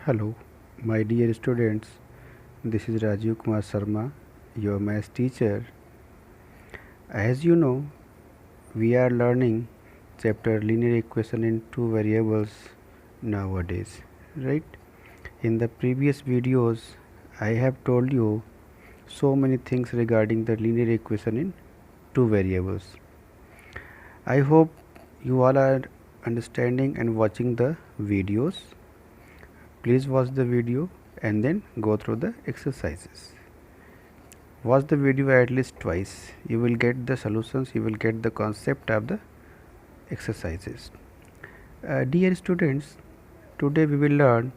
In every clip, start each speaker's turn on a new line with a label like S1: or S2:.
S1: Hello, my dear students. This is Rajiv Kumar Sharma, your math teacher. As you know, we are learning chapter linear equation in two variables nowadays, right? In the previous videos, I have told you so many things regarding the linear equation in two variables. I hope you all are understanding and watching the videos. Please watch the video and then go through the exercises. Watch the video at least twice. You will get the solutions, you will get the concept of the exercises. Dear students, today we will learn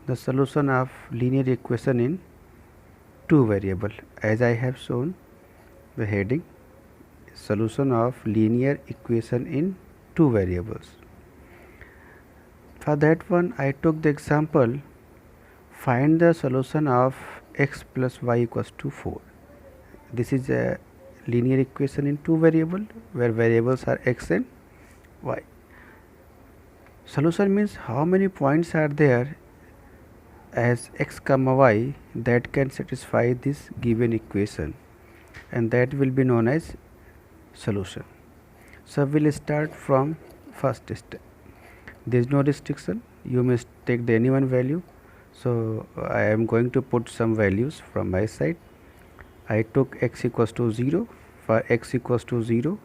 S1: the solution of linear equation in two variable. As I have shown the heading, solution of linear equation in two variables. For that one, I took the example, find the solution of x plus y equals to 4. This is a linear equation in two variable where variables are x and y. Solution means how many points are there as x comma y that can satisfy this given equation, and that will be known as solution. So we will start from first step. There is no restriction, you may take the any one value. So I am going to put some values from my side. I took x equals to 0. For x equals to 0,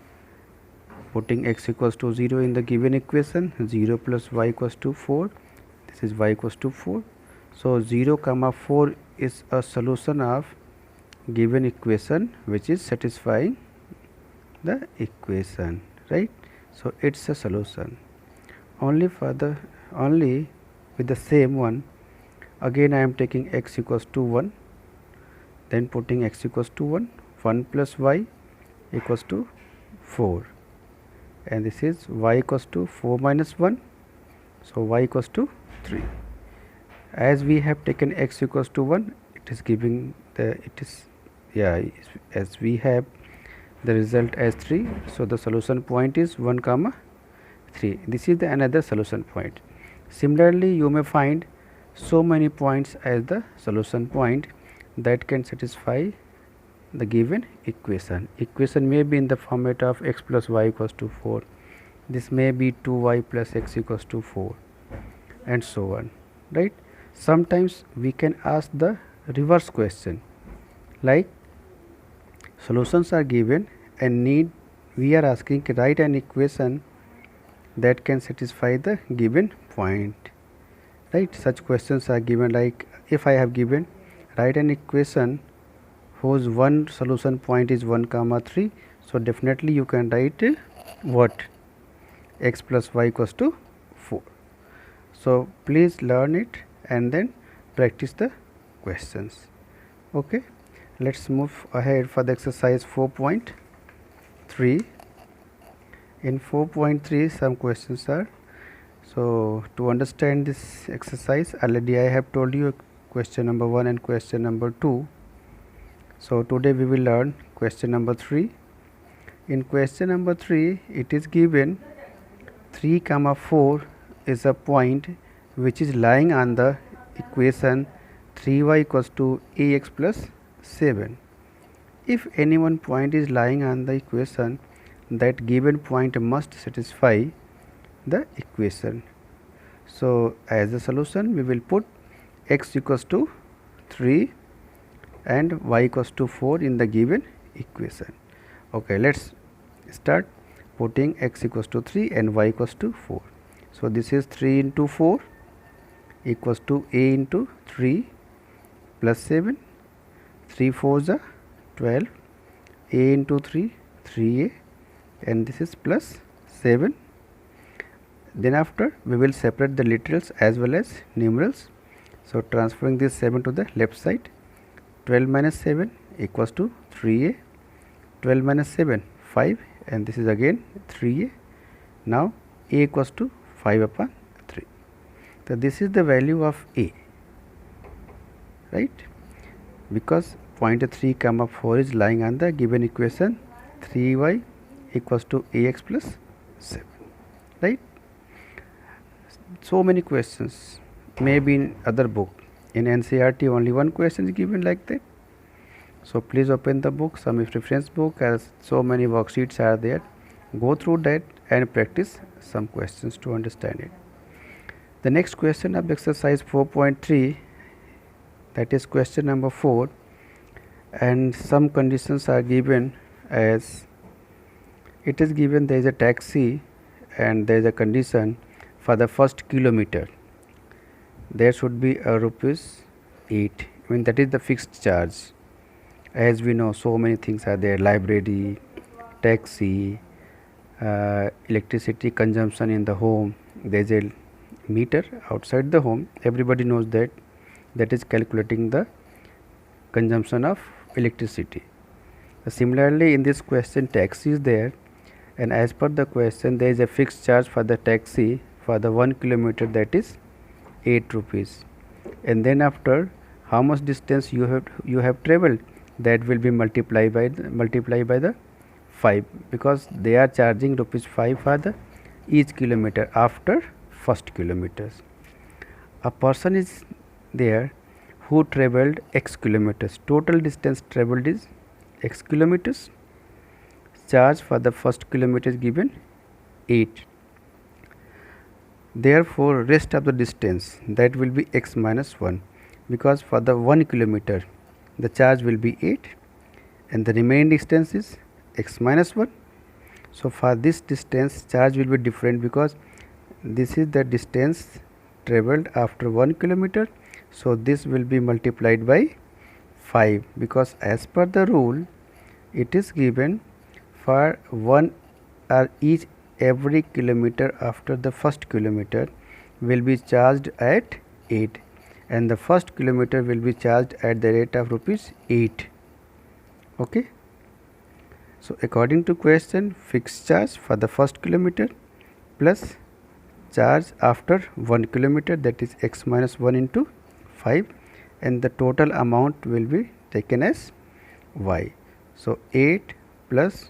S1: putting x equals to 0 in the given equation, 0 plus y equals to 4. This is y equals to 4. So 0 comma 4 is a solution of given equation which is satisfying the equation, right? So it's a solution. Only with the same one, again I am taking x equals to 1, then putting x equals to 1 plus y equals to 4, and this is y equals to 4 minus 1, so y equals to 3. As we have taken x equals to 1, it is giving the as we have the result as 3, so the solution point is 1 comma 3. This is the another solution point. Similarly, you may find so many points as the solution point that can satisfy the given equation. Equation may be in the format of x plus y equals to 4. This may be 2y plus x equals to 4, and so on, right? Sometimes we can ask the reverse question, like solutions are given and we are asking to write an equation that can satisfy the given point, right? Such questions are given, like if I have given write an equation whose one solution point is 1 comma 3, so definitely you can write what, x plus y equals to 4. So please learn it and then practice the questions. Okay, let's move ahead for the exercise 4.3. In 4.3 some questions are, so to understand this exercise, already I have told you question number 1 and question number 2. So today we will learn question number 3. In question number 3, it is given 3 comma 4 is a point which is lying on the equation 3y equals to ax plus 7. If any one point is lying on the equation, that given point must satisfy the equation. So as a solution we will put x equals to 3 and y equals to 4 in the given equation. Okay, let's start putting x equals to 3 and y equals to 4. So this is 3 into 4 equals to a into 3 plus 7. 3 4s are 12, a into 3 3a, and this is plus 7. Then after we will separate the literals as well as numerals. So transferring this 7 to the left side, 12 minus 7 equals to 3a, 12 minus 7 5, and this is again 3a. Now a equals to 5 upon 3. So this is the value of a, right? Because point 3 comma 4 is lying on the given equation 3y equals to ax plus 7, right? So many questions maybe in other book. In NCERT only one question is given like that. So please open the book, some reference book, as so many worksheets are there. Go through that and practice some questions to understand it. The next question of exercise 4.3, that is question number 4, and some conditions are given as it is given there is a taxi and there is a condition for the first kilometer there should be a rupees 8. I mean that is the fixed charge. As we know, so many things are there: library, taxi, electricity consumption in the home. There is a meter outside the home. Everybody knows that. That is calculating the consumption of electricity. Similarly, in this question, taxi is there, and as per the question, there is a fixed charge for the taxi for the 1 kilometer, that is 8 rupees. And then after how much distance you have traveled, that will be multiplied by the 5, because they are charging rupees 5 for the each kilometer after first kilometers. A person is there who traveled x kilometers. Total distance traveled is x kilometers. Charge for the first kilometer is given 8. Therefore, rest of the distance, that will be x minus 1, because for the 1 kilometer the charge will be 8 and the remaining distance is x minus 1. So, for this distance charge will be different, because this is the distance traveled after 1 kilometer. So, this will be multiplied by 5, because as per the rule it is given for one or every kilometer after the first kilometer will be charged at 8, and the first kilometer will be charged at the rate of rupees 8. Okay. So, according to question, fixed charge for the first kilometer plus charge after 1 kilometer, that is x minus 1 into 5, and the total amount will be taken as y. So, 8 plus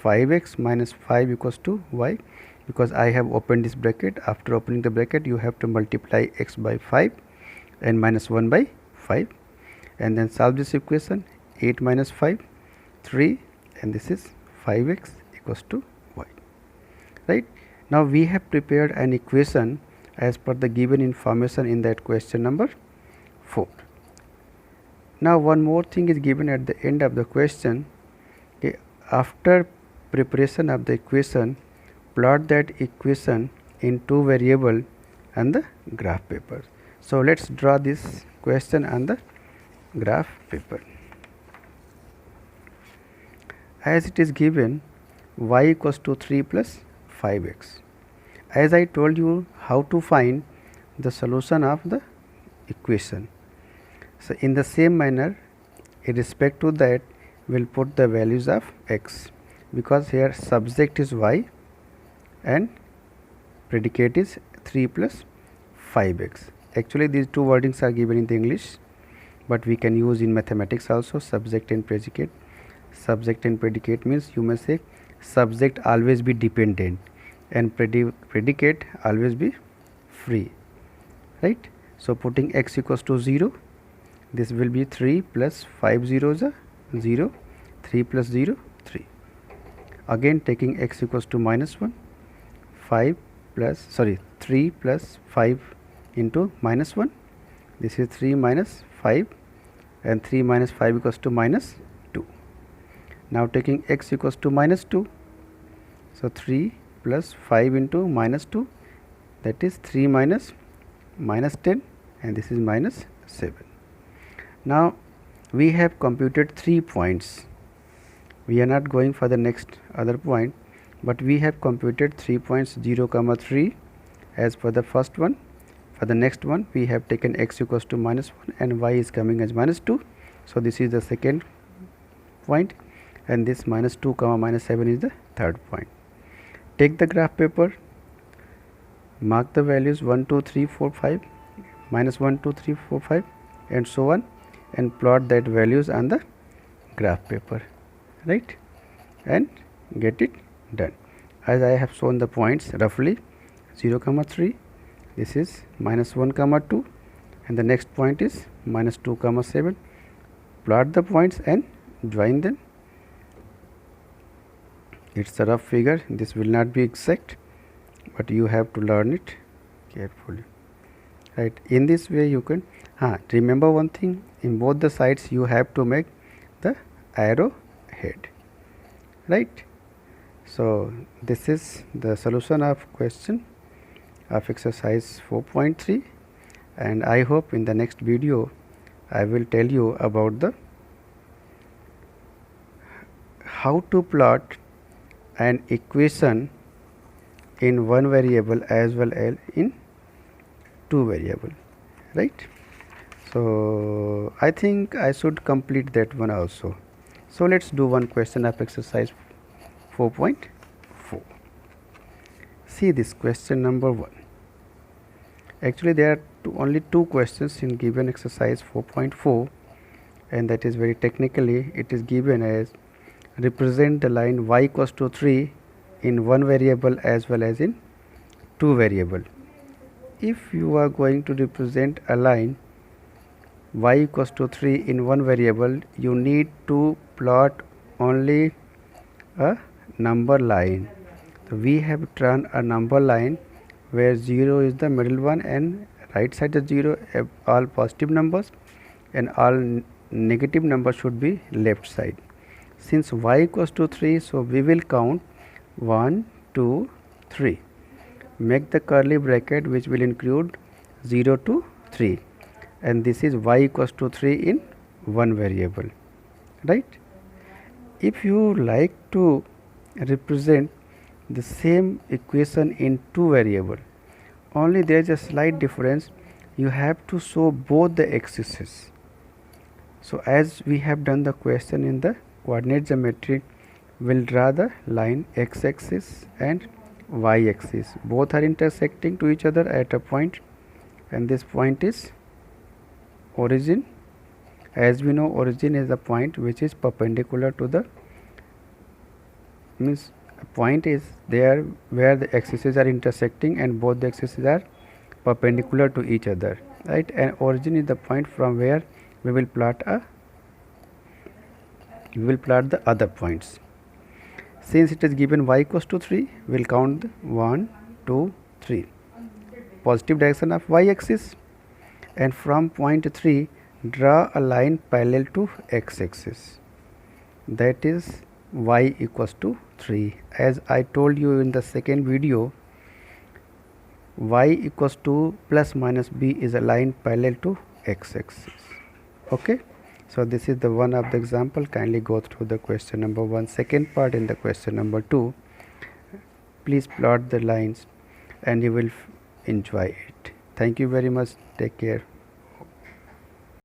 S1: 5x minus 5 equals to y, because I have opened this bracket. After opening the bracket, you have to multiply x by 5 and minus 1 by 5, and then solve this equation. 8 minus 5, 3, and this is 5x equals to y. Right. Now, we have prepared an equation as per the given information in that question number 4. Now, one more thing is given at the end of the question. Okay, after preparation of the equation, plot that equation in 2 variable on the graph paper. So, let us draw this question on the graph paper. As it is given, y equals to 3 plus 5x. As I told you how to find the solution of the equation. So, in the same manner, in respect to that, we will put the values of x, because here subject is y and predicate is 3 plus 5x. Actually, these two wordings are given in the English, but we can use in mathematics also, subject and predicate. Subject and predicate means you may say subject always be dependent and predicate always be free, right. So, putting x equals to 0, this will be 3 plus 5 zeros are 0, 3 plus 0, 3. Again taking x equals to minus 1, 3 plus 5 into minus 1, this is 3 minus 5, and 3 minus 5 equals to minus 2. Now, taking x equals to minus 2, so 3 plus 5 into minus 2, that is 3 minus 10, and this is minus 7. Now, we have computed 3 points. We are not going for the next other point, but we have computed 3 points, 0, 3 as for the first one. For the next one, we have taken x equals to minus 1 and y is coming as minus 2. So, this is the second point, and this minus 2, minus 7 is the third point. Take the graph paper, mark the values 1, 2, 3, 4, 5, minus 1, 2, 3, 4, 5, and so on, and plot that values on the graph paper, right, and get it done. As I have shown the points roughly 0, 3, this is minus 1 comma 2, and the next point is minus 2 comma 7. Plot the points and join them. It's a rough figure, this will not be exact, but you have to learn it carefully, right? In this way you can remember one thing, in both the sides you have to make the arrow head, right? So this is the solution of question of exercise 4.3, and I hope in the next video I will tell you about the how to plot an equation in one variable as well as in two variable, right? So I think I should complete that one also. So let's do one question of exercise 4.4. See this question number 1. Actually there are only two questions in given exercise 4.4, and that is very technically it is given as represent the line y equals to 3 in one variable as well as in two variable. If you are going to represent a line y equals to 3 in one variable, you need to plot only a number line. So we have drawn a number line where 0 is the middle one and right side of 0 all positive numbers and all negative numbers should be left side. Since y equals to 3, so we will count 1, 2, 3. Make the curly bracket which will include 0 to 3, and this is y equals to 3 in one variable, right? If you like to represent the same equation in two variable, only there is a slight difference, you have to show both the axes. So as we have done the question in the coordinate geometry, we'll draw the line x axis and y axis, both are intersecting to each other at a point, and this point is origin. As we know, origin is a point which is perpendicular to the, means a point is there where the axes are intersecting and both the axes are perpendicular to each other, right? And origin is the point from where we will plot the other points. Since it is given y equals to 3, we will count 1, 2, 3, positive direction of y axis, and from point 3 draw a line parallel to x axis, that is y equals to 3. As I told you in the second video, y equals to plus minus b is a line parallel to x axis. Okay, so this is the one of the example. Kindly go through the question number 1, second part in the question number 2. Please plot the lines and you will enjoy it. Thank you very much. Take care.